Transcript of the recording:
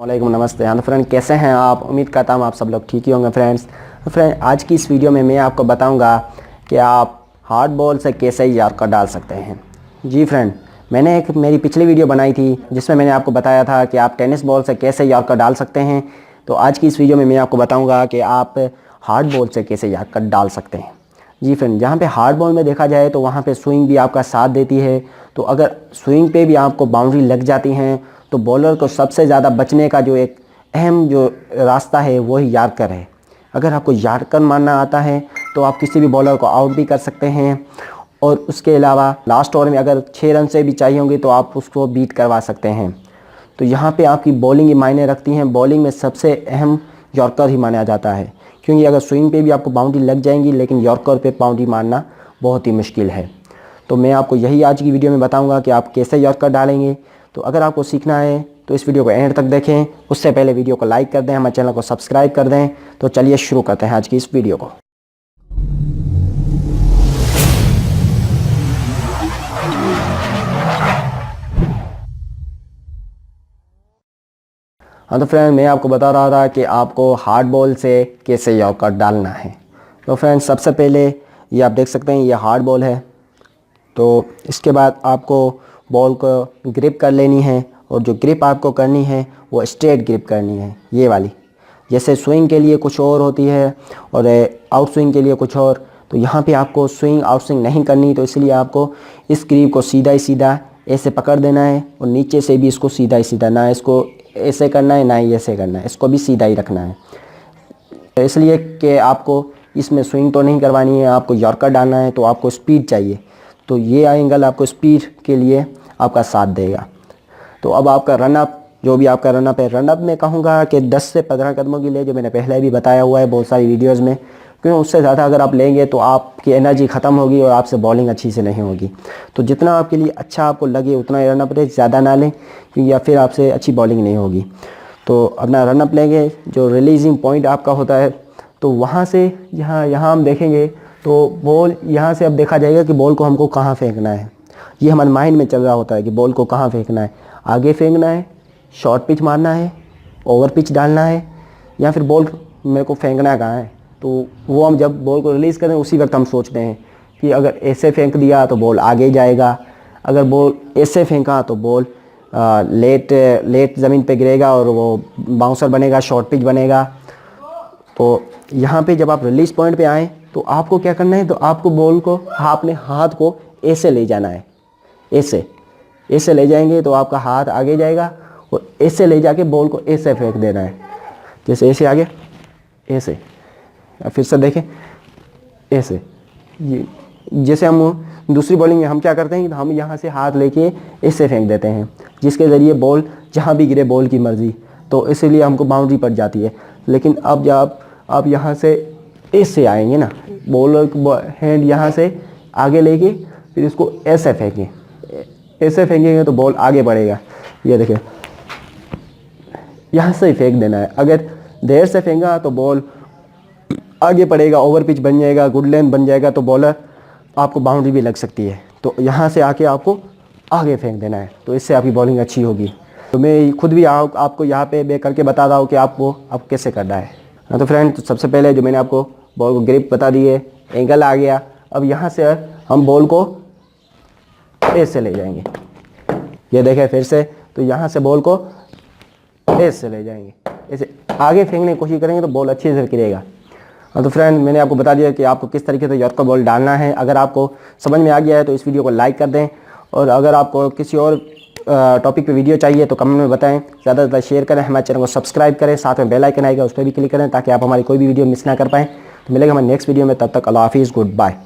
वालेकुम नमस्ते। हाँ तो फ्रेंड, कैसे हैं आप? उम्मीद करता हूँ आप सब लोग ठीक ही होंगे फ्रेंड्स। तो फ्रेंड, आज की इस वीडियो में मैं आपको बताऊंगा कि आप हार्ड बॉल से कैसे यॉर्कर डाल सकते हैं। जी फ्रेंड, मैंने एक मेरी पिछली वीडियो बनाई थी जिसमें मैंने आपको बताया था कि आप टेनिस बॉल से कैसे यॉर्कर डाल सकते हैं। तो आज की इस वीडियो में मैं आपको बताऊँगा कि आप हार्ड बॉल से कैसे यॉर्कर डाल सकते हैं। जी फ्रेंड, जहाँ पे हार्ड बॉल में देखा जाए तो वहाँ पे स्विंग भी आपका साथ देती है। तो अगर स्विंग पे भी आपको बाउंड्री लग जाती हैं तो बॉलर को सबसे ज़्यादा बचने का जो एक अहम जो रास्ता है वो ही यॉर्कर है। अगर आपको यॉर्कर मारना आता है तो आप किसी भी बॉलर को आउट भी कर सकते हैं। और उसके अलावा लास्ट ओवर में अगर 6 रन से भी चाहिए होंगे तो आप उसको बीट करवा सकते हैं। तो यहाँ पे आपकी बॉलिंग ही मायने रखती हैं। बॉलिंग में सबसे अहम यॉर्कर ही माना जाता है, क्योंकि अगर स्विंग पे भी आपको बाउंड्री लग जाएंगी लेकिन यॉर्कर पे बाउंड्री मारना बहुत ही मुश्किल है। तो मैं आपको यही आज की वीडियो में बताऊंगा कि आप कैसे यॉर्कर डालेंगे। तो अगर आपको सीखना है तो इस वीडियो को एंड तक देखें। उससे पहले वीडियो को लाइक कर दें, हमारे चैनल को सब्सक्राइब कर दें। तो चलिए शुरू करते हैं आज की इस वीडियो को। हाँ तो फ्रेंड, मैं आपको बता रहा था कि आपको हार्ड बॉल से कैसे यॉर्कर डालना है। तो फ्रेंड, सबसे पहले ये आप देख सकते हैं ये हार्ड बॉल है। तो इसके बाद आपको बॉल को ग्रिप कर लेनी है, और जो ग्रिप आपको करनी है वो स्ट्रेट ग्रिप करनी है, ये वाली। जैसे स्विंग के लिए कुछ और होती है और आउट स्विंग के लिए कुछ और। तो यहाँ पे आपको स्विंग आउट स्विंग नहीं करनी, तो इसलिए आपको इस ग्रिप को सीधा ही सीधा ऐसे पकड़ देना है, और नीचे से भी इसको सीधा ही सीधा, ना इसको ऐसे करना है ना ही ऐसे करना है, इसको भी सीधा ही रखना है। इसलिए कि आपको इसमें स्विंग तो नहीं करवानी है, आपको यॉर्कर डालना है तो आपको स्पीड चाहिए। तो ये एंगल आपको स्पीड के लिए आपका साथ देगा। तो अब आपका रनअप, जो भी आपका रनअप है, रनअप में कहूँगा कि 10 से 15 कदमों की ले, जो मैंने पहले भी बताया हुआ है बहुत सारी वीडियोस में। क्योंकि उससे ज़्यादा अगर आप लेंगे तो आपकी एनर्जी ख़त्म होगी और आपसे बॉलिंग अच्छी से नहीं होगी। तो जितना आपके लिए अच्छा आपको लगे उतना ही रनअप ले, ज़्यादा ना लें, क्योंकि या फिर आपसे अच्छी बॉलिंग नहीं होगी। तो अपना रनअप लेंगे, जो रिलीजिंग पॉइंट आपका होता है, तो वहाँ से यहाँ हम देखेंगे तो बॉल यहाँ से अब देखा जाएगा कि बॉल को हमको कहाँ फेंकना है। ये हमारे माइंड में चल रहा होता है कि बॉल को कहाँ फेंकना है, आगे फेंकना है, शॉर्ट पिच मारना है, ओवर पिच डालना है, या फिर बॉल मेरे को फेंकना कहाँ है। तो वो हम जब बॉल को रिलीज़ करें उसी वक्त हम सोचते हैं कि अगर ऐसे फेंक दिया तो बॉल आगे जाएगा, अगर बॉल ऐसे फेंका तो बॉल लेट ज़मीन पे गिरेगा और वो बाउंसर बनेगा, शॉर्ट पिच बनेगा। तो यहाँ पे जब आप रिलीज़ पॉइंट पे आएँ तो आपको क्या करना है, तो आपको बॉल को अपने हाथ को ऐसे ले जाना है, ऐसे ले जाएंगे तो आपका हाथ आगे जाएगा, और ऐसे ले जाके बॉल को ऐसे फेंक देना है। जैसे ऐसे आगे, ऐसे, फिर से देखें ऐसे। ये जैसे हम दूसरी बॉलिंग में हम क्या करते हैं, तो हम यहाँ से हाथ लेके ऐसे फेंक देते हैं, जिसके ज़रिए बॉल जहाँ भी गिरे बॉल की मर्ज़ी, तो इसीलिए हमको बाउंड्री पड़ जाती है। लेकिन अब जब आप यहाँ से ऐसे आएंगे ना, बॉलर हैंड यहाँ से आगे लेके फिर इसको ऐसे फेंकें, ऐसे फेंकेंगे तो बॉल आगे बढ़ेगा। ये देखें, यहाँ से ही फेंक देना है। अगर देर से फेंका तो बॉल आगे पड़ेगा, ओवर पिच बन जाएगा, गुड लेंथ बन जाएगा, तो बॉलर आपको बाउंड्री भी लग सकती है। तो यहाँ से आके आपको आगे फेंक देना है, तो इससे आपकी बॉलिंग अच्छी होगी। तो मैं खुद भी आपको यहाँ पे मैं करके बता रहा हूँ कि आपको अब कैसे करना है। हाँ तो फ्रेंड, तो सबसे पहले जो मैंने आपको बॉल को ग्रिप बता दी है, एंगल आ गया। अब यहाँ से हम बॉल को ऐसे ले जाएंगे, ये देखें फिर से। तो यहाँ से बॉल को ऐसे ले जाएंगे, ऐसे आगे फेंकने की कोशिश करेंगे तो बॉल अच्छे से गिरेगा। हाँ तो फ्रेंड, मैंने आपको बता दिया कि आपको किस तरीके से यॉर्कर बॉल डालना है। अगर आपको समझ में आ गया है तो इस वीडियो को लाइक कर दें, और अगर आपको किसी और टॉपिक पे वीडियो चाहिए तो कमेंट में बताएं। ज़्यादा से ज़्यादा शेयर करें, हमारे चैनल को सब्सक्राइब करें, साथ में बेल आइकन आएगा उस पर भी क्लिक करें ताकि आप हमारी कोई भी वीडियो मिस ना कर पाएँ। तो मिलेगा हमारे नेक्स्ट वीडियो में, तब तक अल्लाह हाफिज़, गुड बाय।